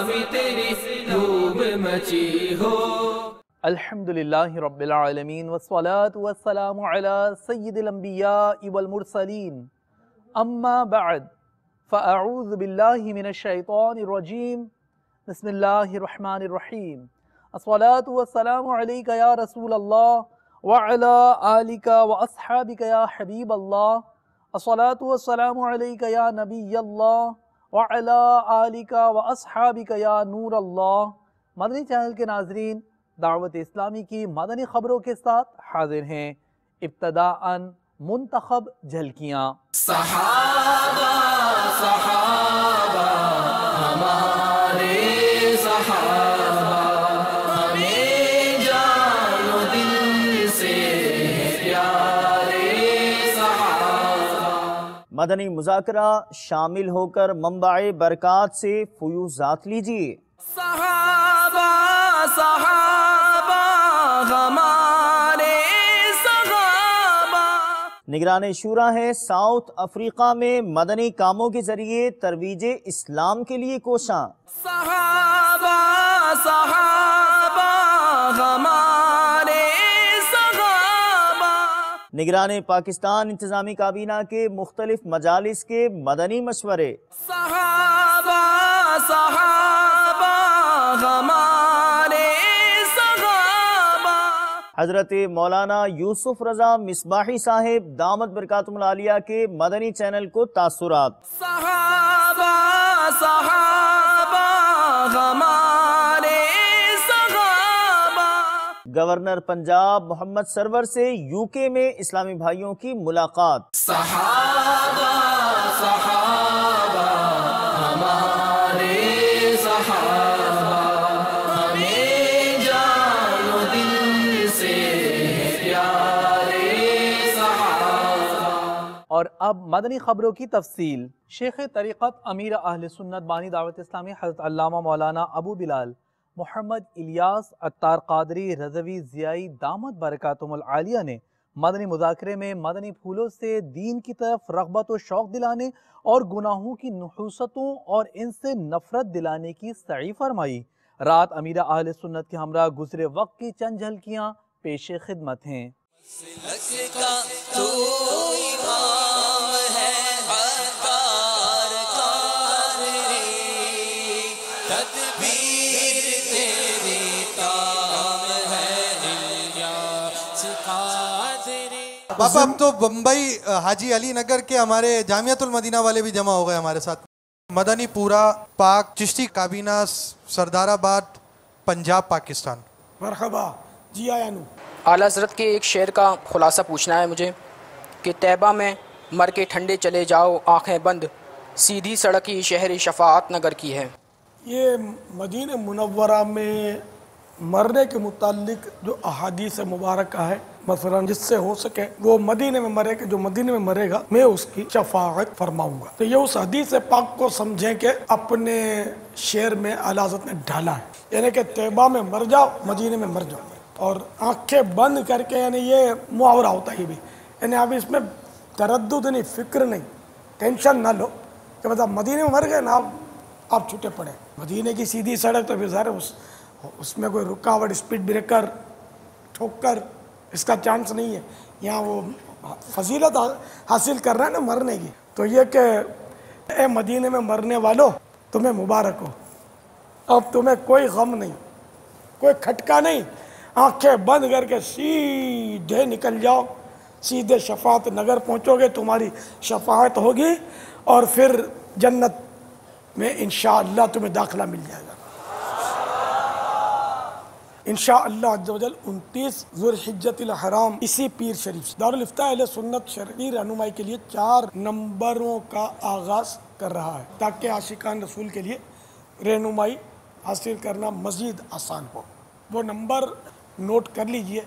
بھی تیری دھوم مچی ہو۔ الحمدللہ رب العالمین والصلاة والسلام علی سید الانبیاء والمرسلین، اما بعد فاعوذ باللہ من الشیطان الرجیم، بسم اللہ الرحمن الرحیم۔ الصلاة والسلام علیک یا رسول اللہ وعلی آلک واصحابک یا حبیب اللہ، الصلاة والسلام علیک یا نبی اللہ وعلی آلک واصحابک یا نور اللہ۔ مدنی چینل کے ناظرین، دعوت اسلامی کی مدنی خبروں کے ساتھ حاضر ہیں۔ ابتداءً منتخب جھلکیاں۔ صحابہ صحابہ ہمارے صحابہ، ہمیں جان و دل سے پیارے صحابہ۔ مدنی مذاکرہ شامل ہو کر منبع برکات سے فیوضات لیجیے۔ صحابہ صحابہ ہمارے صحابہ۔ نگران شورا ہے ساؤتھ افریقہ میں مدنی کاموں کے ذریعے ترویج اسلام کے لیے کوشاں۔ صحابہ صحابہ ہمارے صحابہ۔ نگران پاکستان انتظامی کابینہ کے مختلف مجالس کے مدنی مشورے۔ صحابہ صحابہ ہمارے صحابہ۔ حضرت مولانا یوسف رضا مصباحی صاحب دامت برکاتہم العالیہ کے مدنی چینل کو تاثرات۔ صحابہ صحابہ ہمارے صحابہ۔ گورنر پنجاب محمد سرور سے UK میں اسلامی بھائیوں کی ملاقات۔ صحابہ صحابہ ہمارے صحابہ، ہمیں جان و دل سے پیارے صحابہ۔ اور اب مدنی خبروں کی تفصیل۔ شیخ طریقت امیر اہل سنت بانی دعوت اسلامی حضرت علامہ مولانا ابو بلال محمد الیاس عطار قادری رضوی ضیائی دامت برکاتہم العالیہ نے مدنی مذاکرے میں مدنی پھولوں سے دین کی طرف رغبت و شوق دلانے اور گناہوں کی نحوستوں اور ان سے نفرت دلانے کی سعی فرمائی۔ رات امیر اہل سنت کے ہمراہ گزرے وقت کی چند جھلکیاں پیش خدمت ہیں۔ مسلک کا تو امام ہے عطار قادری، تدبیر تیری کام ہے الیاس قادری۔ باپا اب تو بمبئی حاجی علی نگر کے ہمارے جامعۃ المدینہ والے بھی جمع ہو گئے ہمارے ساتھ۔ مدنی پورا پاک چشتی کابینہ سردار آباد پنجاب پاکستان۔ مرحبا جی آیا نو۔ اعلیٰ حضرت کے ایک شعر کا خلاصہ پوچھنا ہے مجھے کہ طیبہ میں مر کے ٹھنڈے چلے جاؤ آنکھیں بند، سیدھی سڑک ہی شہر شفاعت نگر کی ہے۔ یہ مدینہ منورہ میں مرنے کے متعلق جو احادیث مبارکہ ہے، مثلا جس سے ہو سکے وہ مدینہ میں مرے کہ جو مدینہ میں مرے گا میں اس کی شفاعت فرماؤں گا، تو یہ اس حدیث پاک کو سمجھیں کہ اپنے شعر میں اعلیٰ حضرت نے ڈھالا ہے، یعنی کہ طیبہ میں مر جاؤ مدینہ میں مر جاؤ، اور آنکھیں بند کر کے، یعنی یہ محاورہ ہوتا ہے یہ بھی، یعنی اب اس میں تردد نہیں، فکر نہیں، ٹینشن نہ لو کہ مطلب مدینہ میں مر گئے نا آپ چھوٹے پڑے، مدینہ کی سیدھی سڑک تو پھر ظاہر اس میں کوئی رکاوٹ اسپیڈ بریکر ٹھوکر اس کا چانس نہیں ہے، یہاں وہ فضیلت حاصل کر رہا ہے نا مرنے کی، تو یہ کہ اے مدینہ میں مرنے والوں تمہیں مبارک ہو، اب تمہیں کوئی غم نہیں، کوئی کھٹکا نہیں، آنکھیں بند کر کے سیدھے نکل جاؤ، سیدھے شفاعت نگر پہنچو گے، تمہاری شفاعت ہوگی اور پھر جنت میں انشاءاللہ تمہیں داخلہ مل جائے گا انشاءاللہ عز و جل۔ 29 ذوالحجۃ الحرام اسی پیر شریف سے دارالافتاء اہل سنت شرعی رہنمائی کے لیے 4 نمبروں کا آغاز کر رہا ہے تاکہ عاشقان رسول کے لیے رہنمائی حاصل کرنا مزید آسان ہو۔ وہ نمبر نوٹ کر لیجئے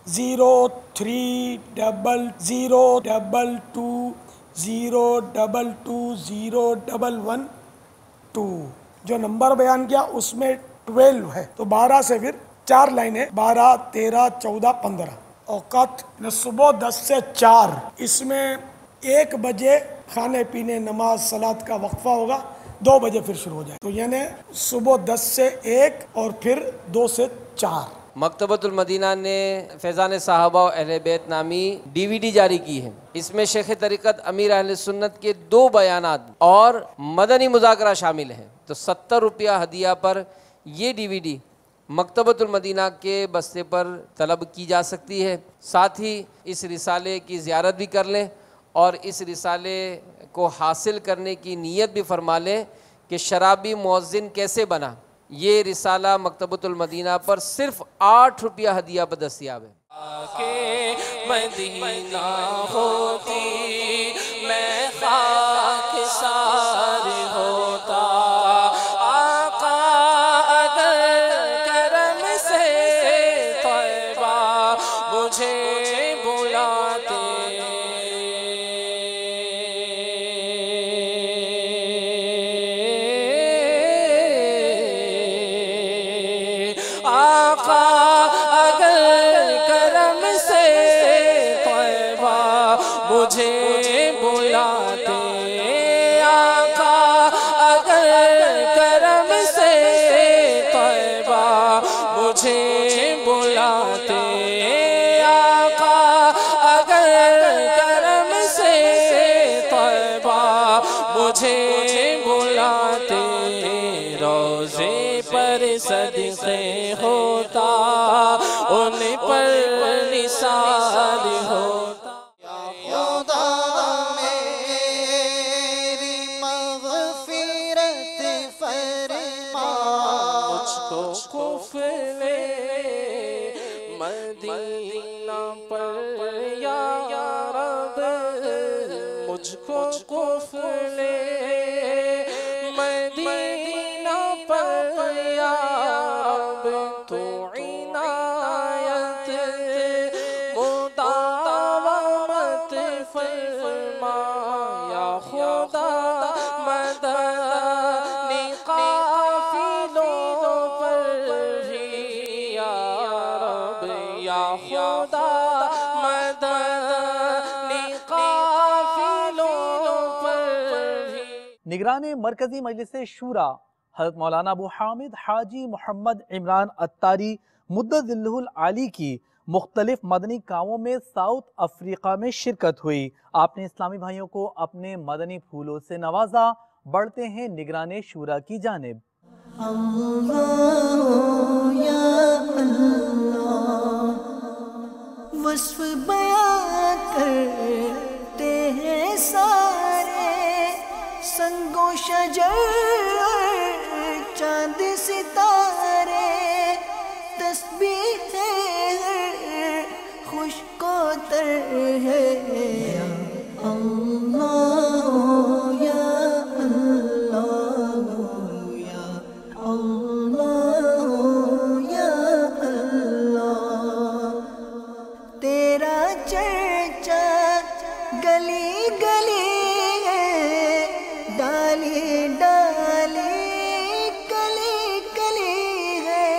030022020112، جو نمبر بیان کیا اس میں 12 ہے، تو 12 سے پھر 4 لائنیں 12 13 14 15۔ اوقات صبح 10 سے 4، اس میں 1 بجے کھانے پینے نماز صلاۃ کا وقفہ ہوگا، 2 بجے پھر شروع ہو جائے، تو یعنی صبح 10 سے 1 اور پھر 2 سے 4۔ مکتبۃ المدینہ نے فیضان صحابہ و اہل بیت نامی DVD جاری کی ہے۔ اس میں شیخ طریقت امیر اہل سنت کے 2 بیانات اور مدنی مذاکرہ شامل ہیں۔ تو 70 روپیہ ہدیہ پر یہ DVD مکتبۃ المدینہ کے بستے پر طلب کی جا سکتی ہے۔ ساتھ ہی اس رسالے کی زیارت بھی کر لیں اور اس رسالے کو حاصل کرنے کی نیت بھی فرما لیں کہ شرابی مؤذن کیسے بنا۔ یہ رسالہ مکتبۃ المدینہ پر صرف 8 روپیہ ہدیہ پر دستیاب ہے۔ کہ مدینہ ہوتی میں خاک سار ہوتا، آقا اگر کرم سے طیبہ مجھے بلاتے، آقا اگر کرم سے طیبہ مجھے بلاتے، آقا اگر کرم سے طیبہ مجھے بلاتے، آقا اگر کرم سے طیبہ مجھے بلاتے، روزے پر صدقے ہوتا، ان پر نثار ہوتا۔ خدا میری مغفرت فرما، مجھ کو قفل مدینہ پر یا رب، مجھ کو قفل مدینہ پر یا رب، تو عنایت مداومت فرما، یا خدا مدنی قافلوں پر بھی یا رب، یا خدا مدنی قافلوں پر بھی۔ نگران مرکزی مجلس شورا حضرت مولانا ابو حامد حاجی محمد عمران اتاری مدت ذلہ العالی کی مختلف مدنی کاموں میں ساؤتھ افریقہ میں شرکت ہوئی۔ آپ نے اسلامی بھائیوں کو اپنے مدنی پھولوں سے نوازا۔ بڑھتے ہیں نگران شورا کی جانب۔ وصف بیان کرتے ہیں سارے، سنگ و شجر چاند ستارے، تسبیح ہے خشک و تر ہے، یا اللہ یا اللہ یا اللہ یا اللہ، تیرا چرچا گلی گلی ہے، ڈالی ڈالی کلی کلی ہے،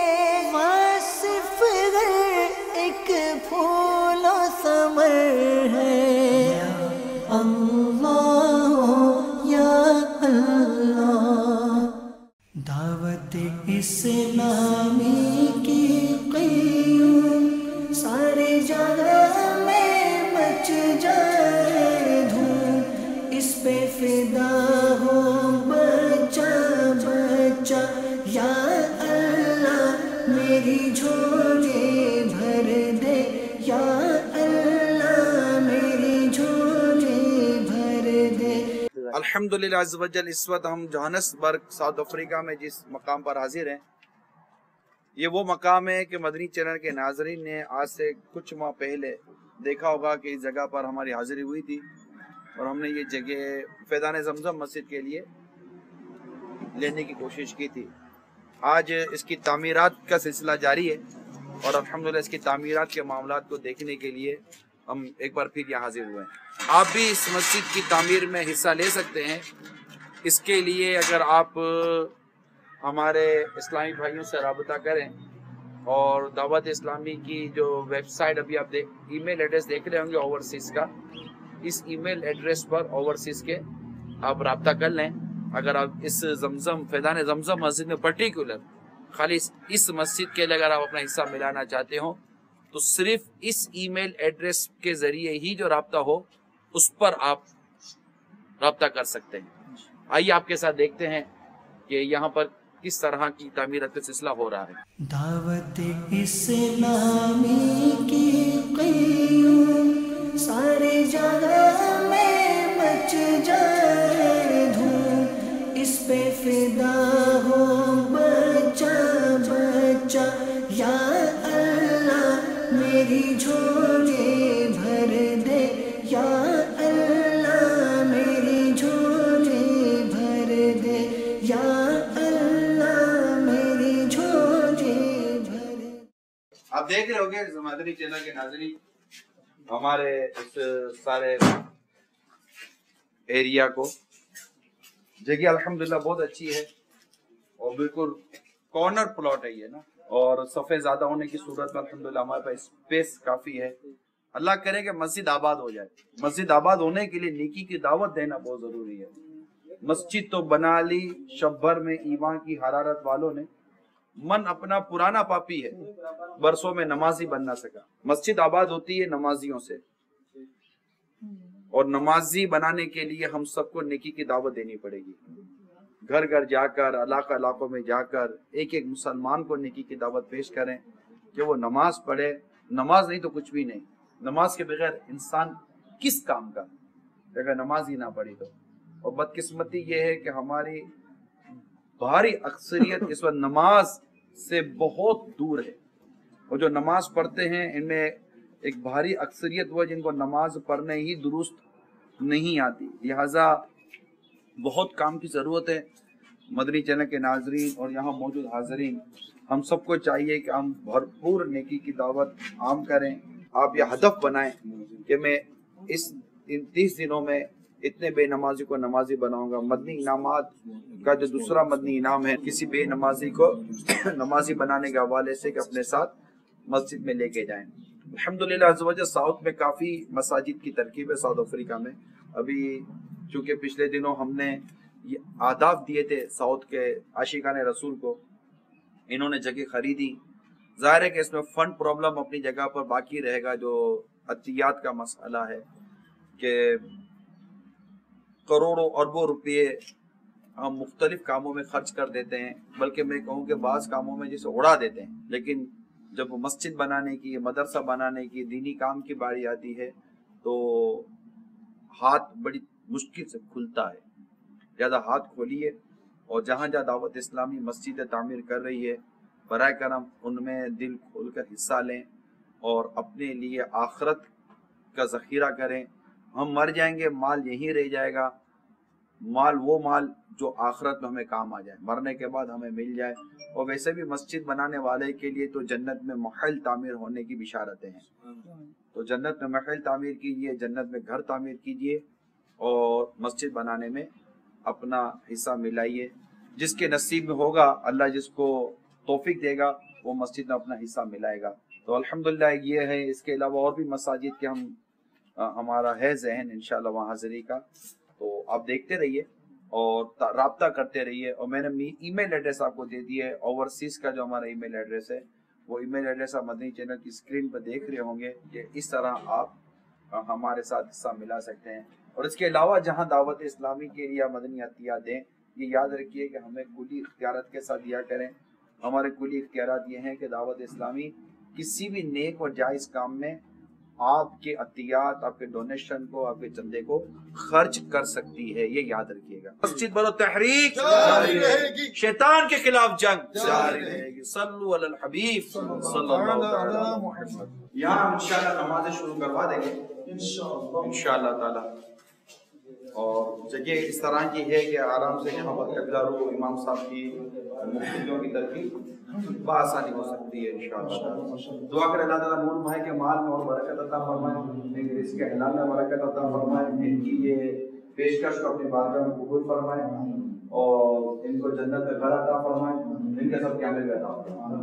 واصف ہر ایک پھول و ثمر ہے، یا اللہ یا اللہ، دعوت اسلامی کی قیوم سارے جہاں میں مچ جائے دھوم، اس پہ فدا ہو بچہ بچہ، یا اللہ میری جھولی بھر دے، یا اللہ میری جھولی بھر دے۔ الحمدللہ عز و جل، اس وقت ہم جوہانسبرگ ساؤتھ افریقہ میں جس مقام پر حاضر ہیں، یہ وہ مقام ہے کہ مدنی چینل کے ناظرین نے آج سے کچھ ماہ پہلے دیکھا ہوگا کہ اس جگہ پر ہماری حاضری ہوئی تھی، اور ہم نے یہ جگہ فیضان زمزم مسجد کے لیے لینے کی کوشش کی تھی۔ آج اس کی تعمیرات کا سلسلہ جاری ہے، اور الحمدللہ اس کی تعمیرات کے معاملات کو دیکھنے کے لیے ہم ایک بار پھر یہاں حاضر ہوئے ہیں۔ آپ بھی اس مسجد کی تعمیر میں حصہ لے سکتے ہیں۔ اس کے لیے اگر آپ ہمارے اسلامی بھائیوں سے رابطہ کریں، اور دعوت اسلامی کی جو ویب سائٹ ابھی آپ ای میل ایڈریس دیکھ رہے ہوں گے اوورسیز کا، اس ای میل ایڈریس پر اوورسیز کے آپ رابطہ کر لیں۔ اگر آپ اس زمزم فیضان زمزم مسجد میں پرٹیکولر خالی اس مسجد کے لیے اگر آپ اپنا حصہ ملانا چاہتے ہو تو صرف اس ای میل ایڈریس کے ذریعے ہی جو رابطہ ہو اس پر آپ رابطہ کر سکتے ہیں. آئیے آپ کے ساتھ دیکھتے ہیں کہ یہاں پر کس طرح کی تعمیرات کا سلسلہ ہو رہا ہے. دعوت اسلامی کی قیوم سارے جہاں میں مچ جائے دھوم، اس پہ فدا ہو بچہ بچہ، یا اللہ میری جھولی بھر دے، یا اللہ میری جھولی بھر دے، یا اللہ میری جھولی بھر دے. آپ دیکھ رہے ہوگے مدنی چینل کے ناظرین ہمارے اس سارے ایریا کو جگہ الحمدللہ بہت اچھی ہے اور بالکل کارنر پلاٹ ہے یہ نا، اور صفحے زیادہ ہونے کی صورت میں الحمدللہ ہمارے پاس اسپیس کافی ہے. اللہ کرے کہ مسجد آباد ہو جائے. مسجد آباد ہونے کے لیے نیکی کی دعوت دینا بہت ضروری ہے. مسجد تو بنا لی شب بھر میں ایمان کی حرارت والوں نے، من اپنا پرانا پاپی ہے، برسوں میں نمازی بن نہ سکا. مسجد آباد ہوتی ہے نمازیوں سے، اور نمازی بنانے کے لیے ہم سب کو نیکی کی دعوت دینی پڑے گی. گھر گھر جا کر علاقوں میں جا کر ایک ایک مسلمان کو نیکی کی دعوت پیش کریں کہ وہ نماز پڑھے. نماز نہیں تو کچھ بھی نہیں. نماز کے بغیر انسان کس کام کا اگر نماز ہی نہ پڑھی تو. اور بدقسمتی یہ ہے کہ ہماری بھاری اکثریت اس وقت نماز سے بہت دور ہے. اور جو نماز پڑھتے ہیں ان میں ایک بھاری اکثریت وہ جن کو نماز پڑھنے ہی درست نہیں آتی. لہٰذا بہت کام کی ضرورت ہے. مدنی چینل کے ناظرین اور یہاں موجود حاضرین ہم سب کو چاہیے کہ ہم بھرپور نیکی کی دعوت عام کریں. آپ یہ ہدف بنائیں کہ میں ان 30 دنوں میں اتنے بے نمازی کو نمازی بناؤں گا. مدنی انعامات کا جو دوسرا مدنی انعام ہے کسی بے نمازی کو نمازی بنانے کے حوالے سے کہ اپنے ساتھ مسجد میں لے کے جائیں. الحمدللہ عز و جل ساؤتھ میں کافی مساجد کی ترکیب ہے. ساؤتھ افریقہ میں ابھی چونکہ پچھلے دنوں ہم نے آداب دیے تھے ساؤتھ کے عاشقان رسول کو، انہوں نے جگہ خریدی. ظاہر ہے کہ اس میں فنڈ پرابلم اپنی جگہ پر باقی رہے گا. جو عطیات کا مسئلہ ہے کہ کروڑوں اربوں روپے ہم مختلف کاموں میں خرچ کر دیتے ہیں، بلکہ میں کہوں کہ بعض کاموں میں جسے اڑا دیتے ہیں، لیکن جب مسجد بنانے کی، مدرسہ بنانے کی، دینی کام کی باری آتی ہے تو ہاتھ بڑی مشکل سے کھلتا ہے. زیادہ ہاتھ کھولیے اور جہاں جہاں دعوت اسلامی مسجد تعمیر کر رہی ہے برائے کرم ان میں دل کھول کر حصہ لیں اور اپنے لیے آخرت کا ذخیرہ کریں. ہم مر جائیں گے، مال یہیں رہ جائے گا. مال وہ مال جو آخرت میں ہمیں کام آ جائے، مرنے کے بعد ہمیں مل جائے. اور ویسے بھی مسجد بنانے والے کے لیے تو جنت میں محل تعمیر ہونے کی بشارتیں ہیں. تو جنت میں محل تعمیر کیجئے، جنت میں گھر تعمیر کیجئے اور مسجد بنانے میں اپنا حصہ ملائیے. جس کے نصیب میں ہوگا، اللہ جس کو توفیق دے گا وہ مسجد میں اپنا حصہ ملائے گا. تو الحمدللہ یہ ہے. اس کے علاوہ اور بھی مساجد کے ہمارا ہے ذہن انشاءاللہ وہاں حاضری کا. تو آپ دیکھتے رہیے اور رابطہ کرتے رہیے. اور میں نے ای میل ایڈریس آپ کو دے دیے. اوورسیز کا جو ہمارا ای میل ایڈریس ہے وہ ای میل ایڈریس آپ مدنی چینل کی اسکرین پر دیکھ رہے ہوں گے کہ اس طرح آپ ہمارے ساتھ حصہ ملا سکتے ہیں. اور اس کے علاوہ جہاں دعوت اسلامی کے لیے مدنی عطیات دیں، یہ یاد رکھیے کہ ہمیں کلی اختیارات کے ساتھ دیا کریں. ہمارے کلی اختیارات یہ ہیں کہ دعوت اسلامی کسی بھی نیک اور جائز کام میں آپ کے عطیات، آپ کے ڈونیشن کو، آپ کے چندے کو خرچ کر سکتی ہے. یہ یاد رکھیے گا. مسجد بنو تحریک جاری رہے گی، شیطان کے خلاف جنگ جاری رہے گی. صلو علی الحبیب صلی اللہ علیہ وسلم. یہاں انشاءاللہ نمازیں شروع کروا دیں گے انشاءاللہ تعالی. اور جگہ اس طرح کی ہے کہ آرام سے یہاں پر قبلہ امام صاحب کی مفتیوں کی ترکیب بآسانی ہو سکتی ہے انشاءاللہ. دعا کریں اللہ تعالیٰ نور بھائی کے مال میں اور برکت عطا فرمائے، اس کے حلال میں برکت عطا فرمائے، ان کی یہ پیشکش کو اپنی بارگاہ میں قبول فرمائے اور ان کو جنت میں گھر عطا فرمائے، ان کے سب کیمرے میں عطا فرمائے.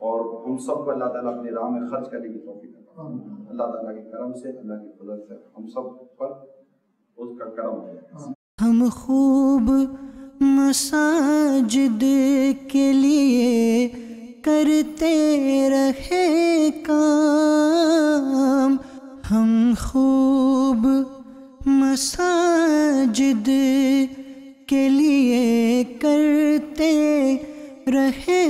اور ہم سب کو اللہ تعالیٰ اپنی راہ میں خرچ کرنے کی توفیق عطا فرمائے. اللہ تعالیٰ کے کرم سے، اللہ کی فضل سے ہم سب پر اس کا کرم ہے. ہم خوب مساجد کے لیے کرتے رہے کام، ہم خوب مساجد کے لیے کرتے رہے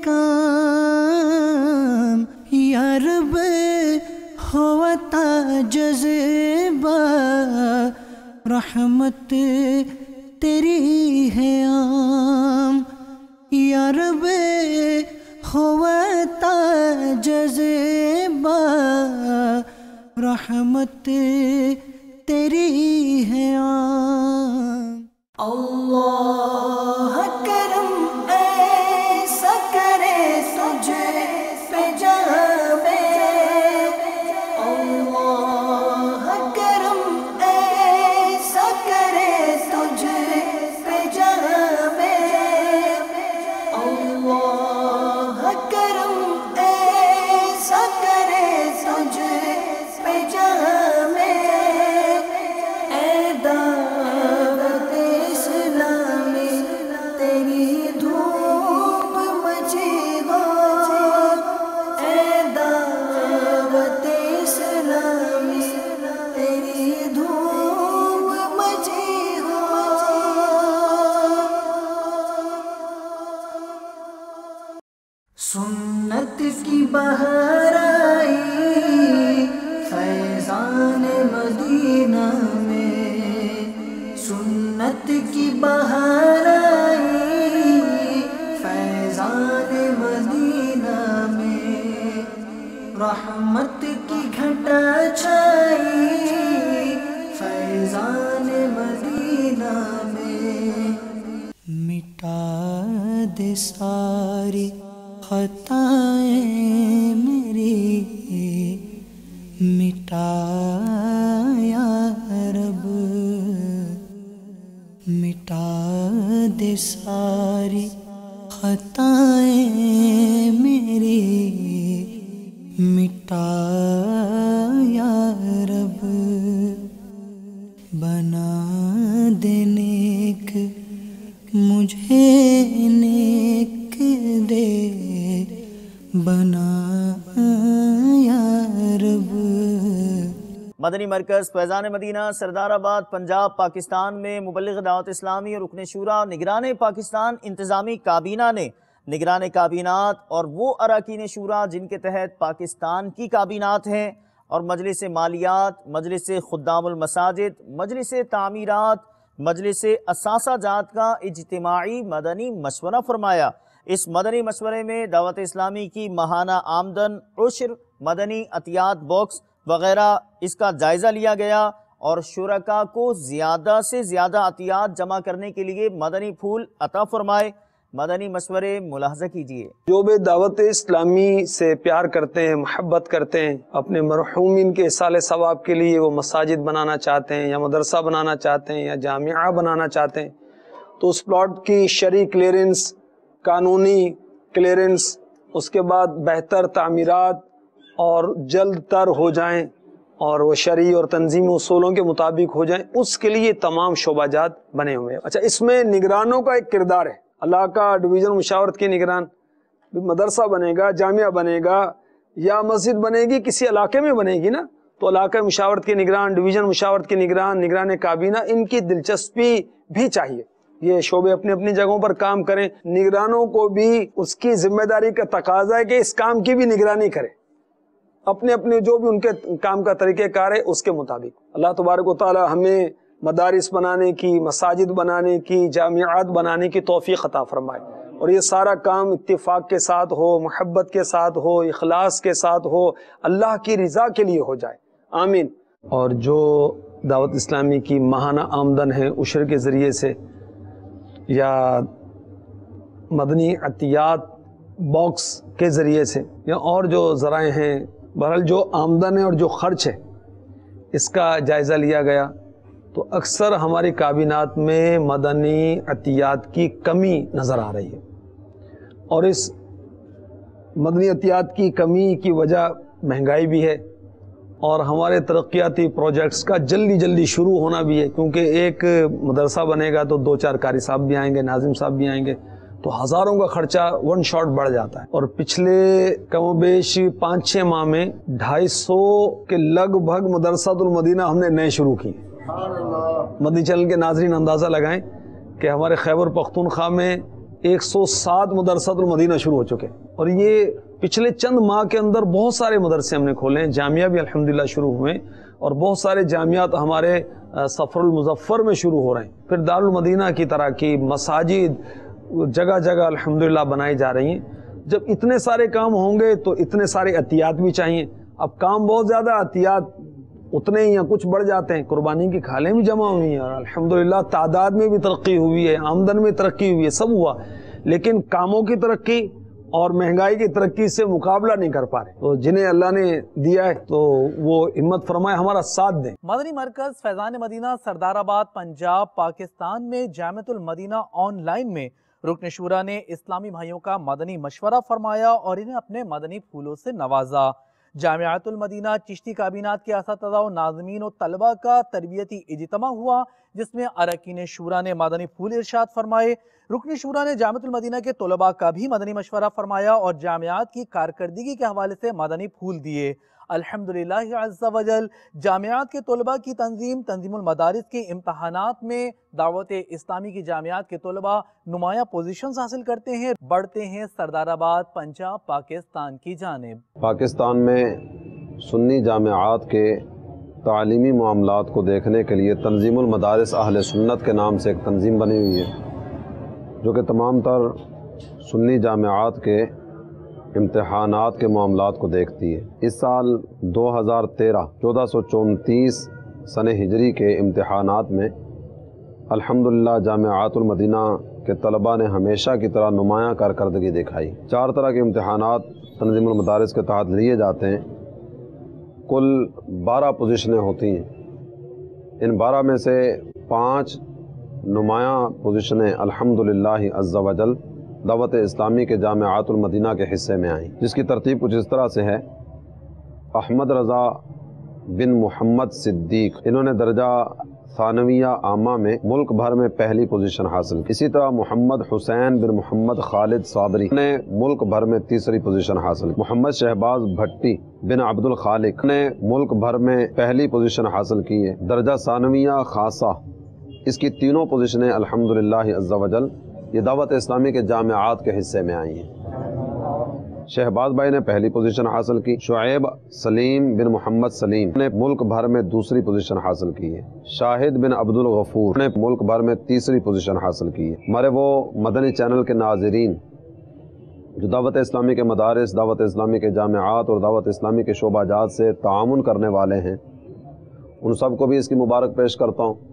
کام، یا رب ہوتا جذبہ رحمت تیری ہے عام، یا رب ہوتا جذبہ رحمت تیری ہے عام۔ اللہ کرم ایسا کرے تجھ پہ جاوے، اللہ کرم ایسا کرے تجھ پہ جاوے، اللہ کرم ایسا کرے تجھ پہ جاوے، اے دعوت اسلامی تیری دھوپ مچی ہو، اے دعوت اسلامی تیری دھوپ مچی ہو۔ سنت کی بہار آئی فیضان مدینہ میں، سنت کی بہار آئی فیضان مدینہ میں، رحمت کی گھٹا چھائی فیضان مدینہ میں، مٹا دے ساری خطائیں میری، مٹا یا رب، مٹا دے ساری خطائیں میری، مٹا یا رب، بنا دے نیک مجھے نیک دے، بنا یا رب۔ مدنی مرکز فیضان مدینہ سردار آباد پنجاب پاکستان میں مبلغ دعوت اسلامی اور رکن شورا نگران پاکستان انتظامی کابینہ نے نگران کابینات اور وہ اراکین شورا جن کے تحت پاکستان کی کابینات ہیں اور مجلس مالیات، مجلس خدام المساجد، مجلس تعمیرات، مجلس اثاثہ جات کا اجتماعی مدنی مشورہ فرمایا۔ اس مدنی مشورے میں دعوت اسلامی کی ماہانہ آمدن، عشر، مدنی عطیات باکس وغیرہ اس کا جائزہ لیا گیا اور شرکاء کو زیادہ سے زیادہ عطیات جمع کرنے کے لیے مدنی پھول عطا فرمائے۔ مدنی مشورے ملاحظہ کیجیے۔ جو بھی دعوت اسلامی سے پیار کرتے ہیں، محبت کرتے ہیں، اپنے مرحومین کے اصالِ ثواب کے لیے وہ مساجد بنانا چاہتے ہیں یا مدرسہ بنانا چاہتے ہیں یا جامعہ بنانا چاہتے ہیں، تو اس پلاٹ کی شرعی کلیئرنس، قانونی کلیئرنس، اس کے بعد بہتر تعمیرات اور جلد تر ہو جائیں اور وہ شرعی اور تنظیم اصولوں کے مطابق ہو جائیں، اس کے لیے تمام شعبہ جات بنے ہوئے ہیں۔ اچھا، اس میں نگرانوں کا ایک کردار ہے، علاقہ ڈویژن مشاورت کے نگران، مدرسہ بنے گا، جامعہ بنے گا یا مسجد بنے گی، کسی علاقے میں بنے گی نا، تو علاقہ مشاورت کے نگران، ڈویژن مشاورت کے نگران، نگران کابینہ، ان کی دلچسپی بھی چاہیے، یہ شعبے اپنی اپنی جگہوں پر کام کریں۔ نگرانوں کو بھی اس کی ذمہ داری کا تقاضا ہے کہ اس کام کی بھی نگرانی کریں، اپنے اپنے جو بھی ان کے کام کا طریقہ کار ہے اس کے مطابق۔ اللہ تبارک و تعالی ہمیں مدارس بنانے کی، مساجد بنانے کی، جامعات بنانے کی توفیق عطا فرمائے، اور یہ سارا کام اتفاق کے ساتھ ہو، محبت کے ساتھ ہو، اخلاص کے ساتھ ہو، اللہ کی رضا کے لیے ہو جائے، آمین۔ اور جو دعوت اسلامی کی ماہانہ آمدن ہے عشر کے ذریعے سے یا مدنی عطیات باکس کے ذریعے سے یا اور جو ذرائع ہیں، بہرحال جو آمدن ہے اور جو خرچ ہے اس کا جائزہ لیا گیا، تو اکثر ہماری کابینات میں مدنی عطیات کی کمی نظر آ رہی ہے، اور اس مدنی عطیات کی کمی کی وجہ مہنگائی بھی ہے اور ہمارے ترقیاتی پروجیکٹس کا جلدی شروع ہونا بھی ہے، کیونکہ ایک مدرسہ بنے گا تو 2-4 قاری صاحب بھی آئیں گے، ناظم صاحب بھی آئیں گے، تو ہزاروں کا خرچہ ون شاٹ بڑھ جاتا ہے۔ اور پچھلے کم و بیش 5-6 ماہ میں 250 کے لگ بھگ مدرسۃ المدینہ ہم نے نئے شروع کی۔ مدنی چینل کے ناظرین اندازہ لگائیں کہ ہمارے خیبر پختونخوا میں 107 مدرسۃ المدینہ شروع ہو چکے، اور یہ پچھلے چند ماہ کے اندر بہت سارے مدرسے ہم نے کھولے ہیں، جامعہ بھی الحمدللہ شروع ہوئے، اور بہت سارے جامعات ہمارے سفر المظفر میں شروع ہو رہے ہیں۔ پھر دارالمدینہ کی طرح کی مساجد جگہ جگہ الحمدللہ بنائی جا رہی ہیں۔ جب اتنے سارے کام ہوں گے تو اتنے سارے عطیات بھی چاہیے۔ اب کام بہت زیادہ، عطیات اتنے ہی یا کچھ بڑھ جاتے ہیں۔ قربانی کی کھالیں بھی جمع ہوئی ہیں، اور الحمدللہ تعداد میں بھی ترقی ہوئی ہے، آمدن میں ترقی ہوئی ہے، سب ہوا، لیکن کاموں کی ترقی اور مہنگائی کی ترقی سے مقابلہ نہیں کر پا رہے۔ تو جنہیں اللہ نے دیا ہے تو وہ ہمت فرمائے، ہمارا ساتھ دیں۔ مدنی مرکز فیضان مدینہ سردار آباد پنجاب پاکستان میں جامعۃ المدینہ آن لائن میں رکن شورا نے اسلامی بھائیوں کا مدنی مشورہ فرمایا اور انہیں اپنے مدنی پھولوں سے نوازا۔ جامعۃ المدینہ چشتی کابینات کے اساتذہ و ناظمین و طلبہ کا تربیتی اجتماع ہوا، جس میں اراکین شورا نے مدنی پھول ارشاد فرمائے۔ رکن شورا نے جامعۃ المدینہ کے طلباء کا بھی مدنی مشورہ فرمایا اور جامعات کی کارکردگی کے حوالے سے مدنی پھول دیے۔ الحمدللہ عز وجل جامعات کے طلباء کی تنظیم المدارس کے امتحانات میں دعوت اسلامی کی جامعات کے طلباء نمایاں پوزیشنز حاصل کرتے ہیں، بڑھتے ہیں سردار آباد پنجاب پاکستان کی جانب۔ پاکستان میں سنی جامعات کے تعلیمی معاملات کو دیکھنے کے لیے تنظیم المدارس اہل سنت کے نام سے ایک تنظیم بنی ہوئی ہے، جو کہ تمام تر سنی جامعات کے امتحانات کے معاملات کو دیکھتی ہے۔ اس سال 2013 1434 سن ہجری کے امتحانات میں الحمدللہ جامعات المدینہ کے طلباء نے ہمیشہ کی طرح نمایاں کارکردگی دکھائی۔ 4 طرح کے امتحانات تنظیم المدارس کے تحت لیے جاتے ہیں، کل 12 پوزیشنیں ہوتی ہیں۔ ان 12 میں سے 5 نمایاں پوزیشنیں الحمدللہ عز وجل دعوت اسلامی کے جامعات المدینہ کے حصے میں آئیں، جس کی ترتیب کچھ اس طرح سے ہے۔ احمد رضا بن محمد صدیق، انہوں نے درجہ ثانویہ عامہ میں ملک بھر میں پہلی پوزیشن حاصل کی۔ اسی طرح محمد حسین بن محمد خالد صادری نے ملک بھر میں تیسری پوزیشن حاصل کی۔ محمد شہباز بھٹی بن عبد الخالق نے ملک بھر میں پہلی پوزیشن حاصل کی ہے۔ درجہ ثانویہ خاصہ، اس کی تینوں پوزیشنیں الحمدللہ عز وجل یہ دعوت اسلامی کے جامعات کے حصے میں آئی ہیں۔ شہباز بھائی نے پہلی پوزیشن حاصل کی۔ شعیب سلیم بن محمد سلیم نے ملک بھر میں دوسری پوزیشن حاصل کی ہے۔ شاہد بن عبد الغفور نے ملک بھر میں تیسری پوزیشن حاصل کی ہے۔ ہمارے وہ مدنی چینل کے ناظرین جو دعوت اسلامی کے مدارس، دعوت اسلامی کے جامعات اور دعوت اسلامی کے شعبہ جات سے تعاون کرنے والے ہیں، ان سب کو بھی اس کی مبارک پیش کرتا ہوں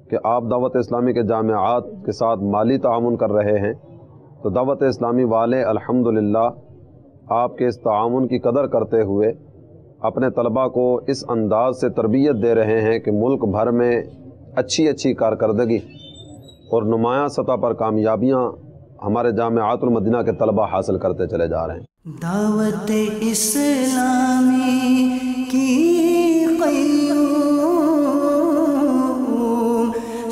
کہ آپ دعوت اسلامی کے جامعات کے ساتھ مالی تعاون کر رہے ہیں، تو دعوت اسلامی والے الحمدللہ آپ کے اس تعاون کی قدر کرتے ہوئے اپنے طلباء کو اس انداز سے تربیت دے رہے ہیں کہ ملک بھر میں اچھی کارکردگی اور نمایاں سطح پر کامیابیاں ہمارے جامعات المدینہ کے طلباء حاصل کرتے چلے جا رہے ہیں۔ دعوت اسلامی کی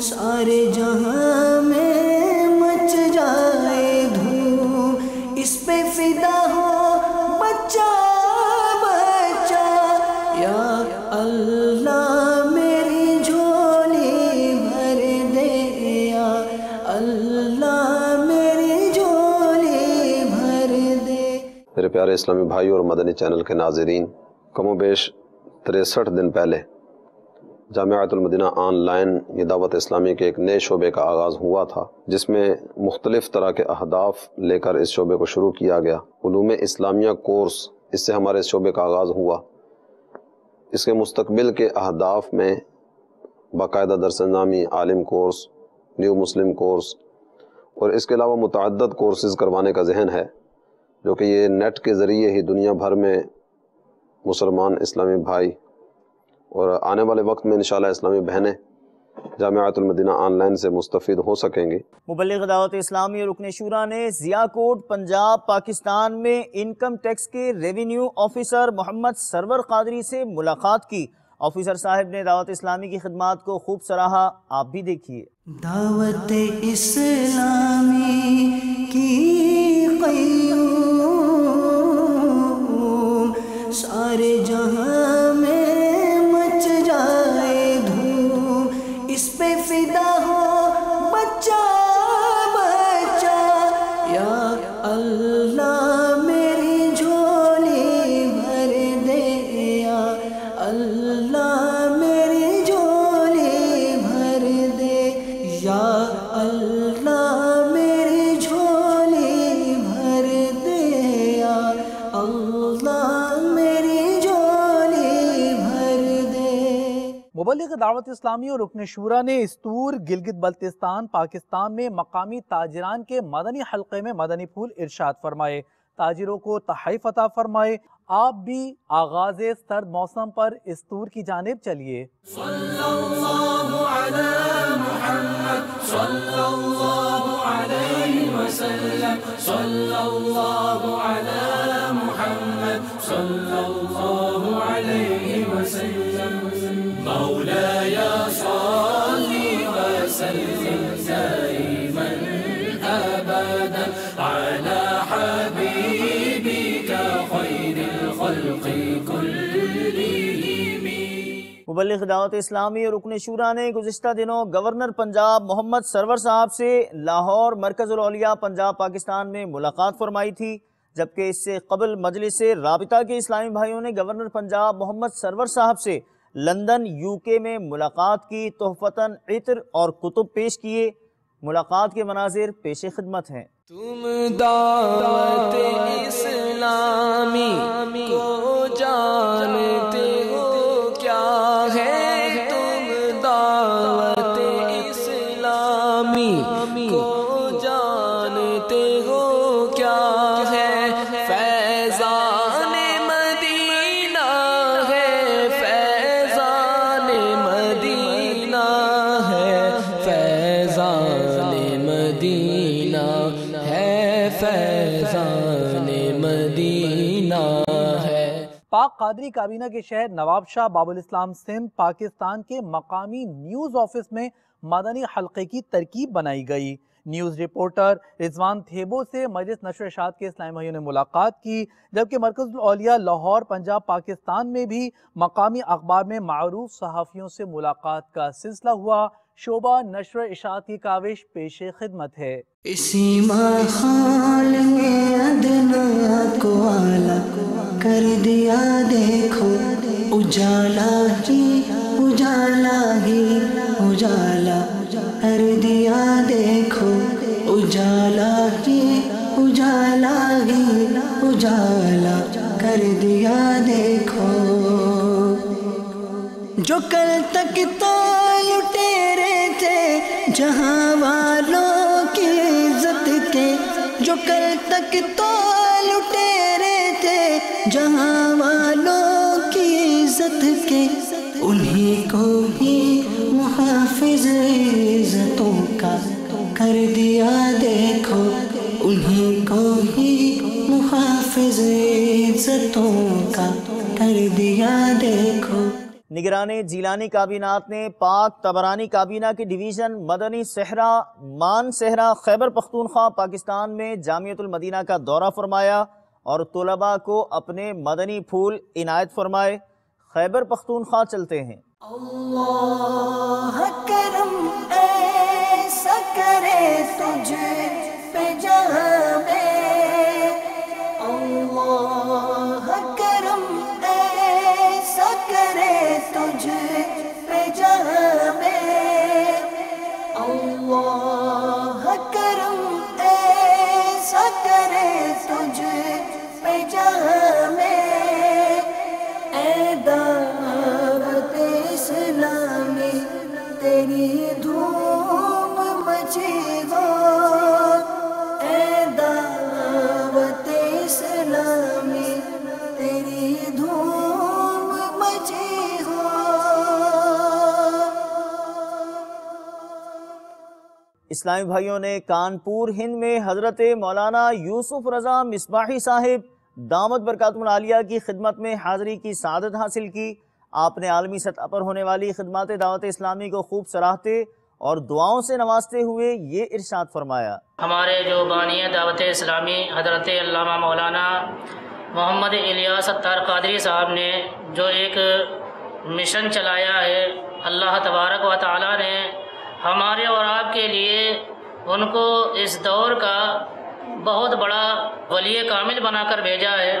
سارے جہاں میں مچ جائے دھوم، اس پہ فدا ہو بچہ بچہ، یا اللہ میری جھولی بھر دے، یا اللہ میری جھولی بھر دے۔ میرے پیارے اسلامی بھائی اور مدنی چینل کے ناظرین، کم و بیش 63 دن پہلے جامعۃ المدینہ آن لائن یہ دعوت اسلامی کے ایک نئے شعبے کا آغاز ہوا تھا، جس میں مختلف طرح کے اہداف لے کر اس شعبے کو شروع کیا گیا۔ علوم اسلامیہ کورس، اس سے ہمارے اس شعبے کا آغاز ہوا۔ اس کے مستقبل کے اہداف میں باقاعدہ درس نظامی، عالم کورس، نیو مسلم کورس اور اس کے علاوہ متعدد کورسز کروانے کا ذہن ہے، جو کہ یہ نیٹ کے ذریعے ہی دنیا بھر میں مسلمان اسلامی بھائی اور آنے والے وقت میں انشاءاللہ اسلامی بہنیں جامعۃ المدینہ آن لائن سے مستفید ہو سکیں گے۔ مبلغ دعوت اسلامی اور رکن شورا نے ضیاء کوٹ پنجاب پاکستان میں انکم ٹیکس کے ریونیو آفیسر محمد سرور قادری سے ملاقات کی۔ آفیسر صاحب نے دعوت اسلامی کی خدمات کو خوب سراہا، آپ بھی دیکھیے۔ دعوت اسلامی کی قیوم سارے جہاں میں مچ جائے دھوم، اس پہ فدا ہو بچہ بچہ، یا اللہ میری جھولی بھر دے، یا اللہ میری جھولی بھر دے، یا اللہ میری جھولی بھر دے، یا اللہ میری جھولی بھر دے۔ مبلغ دعوت اسلامی اور رکن شورا نے استور گلگت بلتستان پاکستان میں مقامی تاجران کے مدنی حلقے میں مدنی پھول ارشاد فرمائے، تاجروں کو تحائف عطا فرمائے۔ آپ بھی آغاز سرد موسم پر استور کی جانب چلیے۔ صلی اللہ علی محمد صلی اللہ علیہ وسلم، صلی اللہ علی محمد صلی اللہ علیہ وسلم، مولاي صل وسلم دائما ابدا على حبيبك خير الخلق كلهم۔ مبلغ دعوت اسلامی اور رکن شورا نے گزشتہ دنوں گورنر پنجاب محمد سرور صاحب سے لاہور مرکز الاولیاء پنجاب پاکستان میں ملاقات فرمائی تھی، جبکہ اس سے قبل مجلس رابطہ کے اسلامی بھائیوں نے گورنر پنجاب محمد سرور صاحب سے لندن UK میں ملاقات کی، تحفتاً عطر اور کتب پیش کیے۔ ملاقات کے مناظر پیش خدمت ہیں۔ تم دعوت اسلامی کو جانتے ہو کیا ہے، تم دعوت اسلامی کو جانتے ہو کیا ہے، فیضان مدینہ ہے، فیضان مدینہ ہے، فیضان مدینہ ہے، فیضان مدینہ ہے۔ پاک قادری کابینہ کے شہر نواب شاہ باب الاسلام سندھ پاکستان کے مقامی نیوز آفس میں مدنی حلقے کی ترکیب بنائی گئی۔ نیوز رپورٹر رضوان تھیبو سے مجلس نشر و اشاعت کے اسلامی بھائیوں نے ملاقات کی، جبکہ مرکز الاولیاء لاہور پنجاب پاکستان میں بھی مقامی اخبار میں معروف صحافیوں سے ملاقات کا سلسلہ ہوا۔ شعبہ نشر و اشاعت کی کاوش پیش خدمت ہے۔ اسی ماحول میں ادنا کو اعلیٰ کر دیا، دیکھو اجالا ہی اجالا ہی اجالا کر دیا، دیکھو اجالا ہی اجالا ہی اجالا کر دیا، دیکھو جو کل تک تو لٹیرے تھے جہاں والوں کی عزت کے، جو کل تک تو لٹیرے تھے جہاں والوں کی عزت کے، انہیں کو ہی محافظ عزتوں کا کر دیا، دیکھو انہیں کو ہی محافظ عزتوں کا کر دیا، دیکھو۔ نگران جیلانی کابینات نے پاک تبرانی کابینہ کی ڈویژن مدنی صحرا مان صحرا خیبر پختونخوا پاکستان میں جامعۃ المدینہ کا دورہ فرمایا اور طلباء کو اپنے مدنی پھول عنایت فرمائے۔ خیبر پختونخوا چلتے ہیں۔ اللہ کرم ایسا کرے تجھ پہ جہاں میں، اللہ کرم ایسا کرے تجھ پہ جہاں میں، اللہ کرم ایسا کرے تجھ پہ جہاں میں، اے دعوت اسلامی تیری دھوم مچی ہو، اسلامی بھائیوں نے کانپور ہند میں حضرت مولانا یوسف رضا مصباحی صاحب دامت برکاتہم العالیہ کی خدمت میں حاضری کی سعادت حاصل کی۔ آپ نے عالمی سطح پر ہونے والی خدمات دعوت اسلامی کو خوب سراہتے اور دعاؤں سے نوازتے ہوئے یہ ارشاد فرمایا۔ ہمارے جو بانی دعوت اسلامی حضرت علامہ مولانا محمد الیاس اتار قادری صاحب نے جو ایک مشن چلایا ہے، اللہ تبارک و تعالی نے ہمارے اور آپ کے لیے ان کو اس دور کا بہت بڑا ولی کامل بنا کر بھیجا ہے،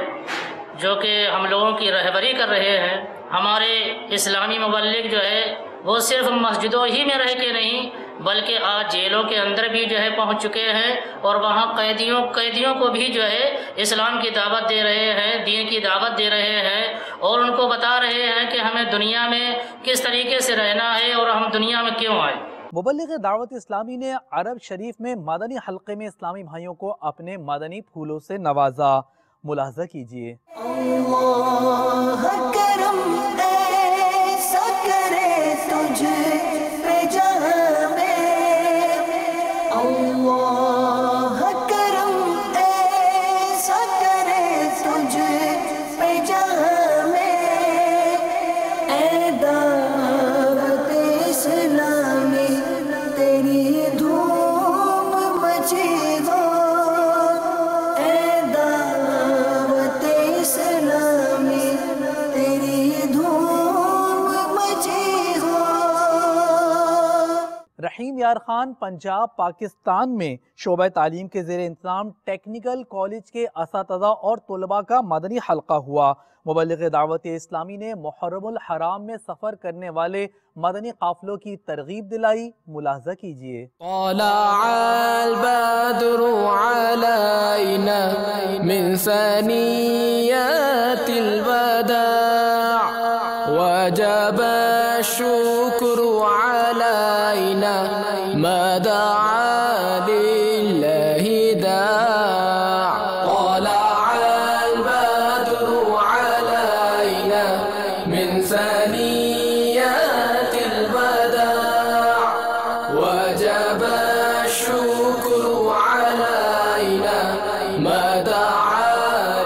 جو کہ ہم لوگوں کی رہبری کر رہے ہیں۔ ہمارے اسلامی مبلغ جو ہے وہ صرف مسجدوں ہی میں رہ کے نہیں بلکہ آج جیلوں کے اندر بھی جو ہے پہنچ چکے ہیں، اور وہاں قیدیوں کو بھی جو ہے اسلام کی دعوت دے رہے ہیں، دین کی دعوت دے رہے ہیں، اور ان کو بتا رہے ہیں کہ ہمیں دنیا میں کس طریقے سے رہنا ہے اور ہم دنیا میں کیوں آئے۔ مبلغ دعوت اسلامی نے عرب شریف میں مدنی حلقے میں اسلامی بھائیوں کو اپنے مدنی پھولوں سے نوازا۔ ملاحظہ کیجئے۔ اللہ کرم ایسا کرے تجھ پہ جہاں میں، اللہ کرم ایسا کرے تجھ پہ جہاں میں، اے دعوت اسلامی تیری دھوم مچی ہو، اے دعوت اسلامی تیری دھوم مچی ہو۔ رحیم یار خان پنجاب پاکستان میں شعبہ تعلیم کے زیر انتظام ٹیکنیکل کالج کے اساتذہ اور طلباء کا مدنی حلقہ ہوا۔ مبلغ دعوت اسلامی نے محرم الحرام میں سفر کرنے والے مدنی قافلوں کی ترغیب دلائی۔ ملاحظہ کیجئے۔ طلع البدر علينا من ثنيات الوداع وجب الشكر علينا ما دعا لله داع طلع البدر علينا من ثنيات الوداع وجب الشكر علينا ما دعا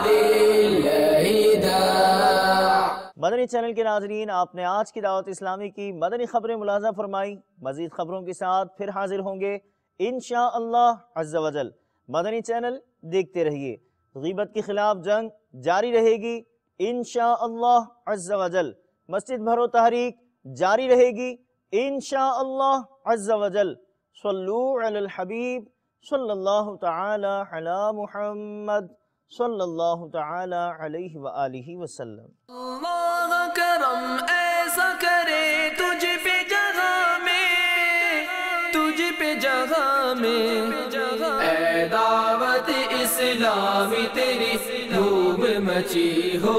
لله داع۔ مدنی چینل کے ناظرین، آپ نے آج کی دعوت اسلامی کی مدنی خبریں ملاحظہ فرمائی۔ مزید خبروں کے ساتھ پھر حاضر ہوں گے انشاءاللہ عز و جل۔ مدنی چینل دیکھتے رہیے۔ غیبت کے خلاف جنگ جاری رہے گی انشاءاللہ عز و جل۔ مسجد بھرو تحریک جاری رہے گی انشاءاللہ عز و جل۔ صلو علی الحبیب صلی اللہ تعالی علی محمد صلی اللہ تعالی علیہ وآلہ وسلم۔ اللہ کرم ایسا کرے تجھ پہ جگہ میں، تجھ پہ جگہ میں، اے دعوت اسلامی تیری دھوم مچی ہو۔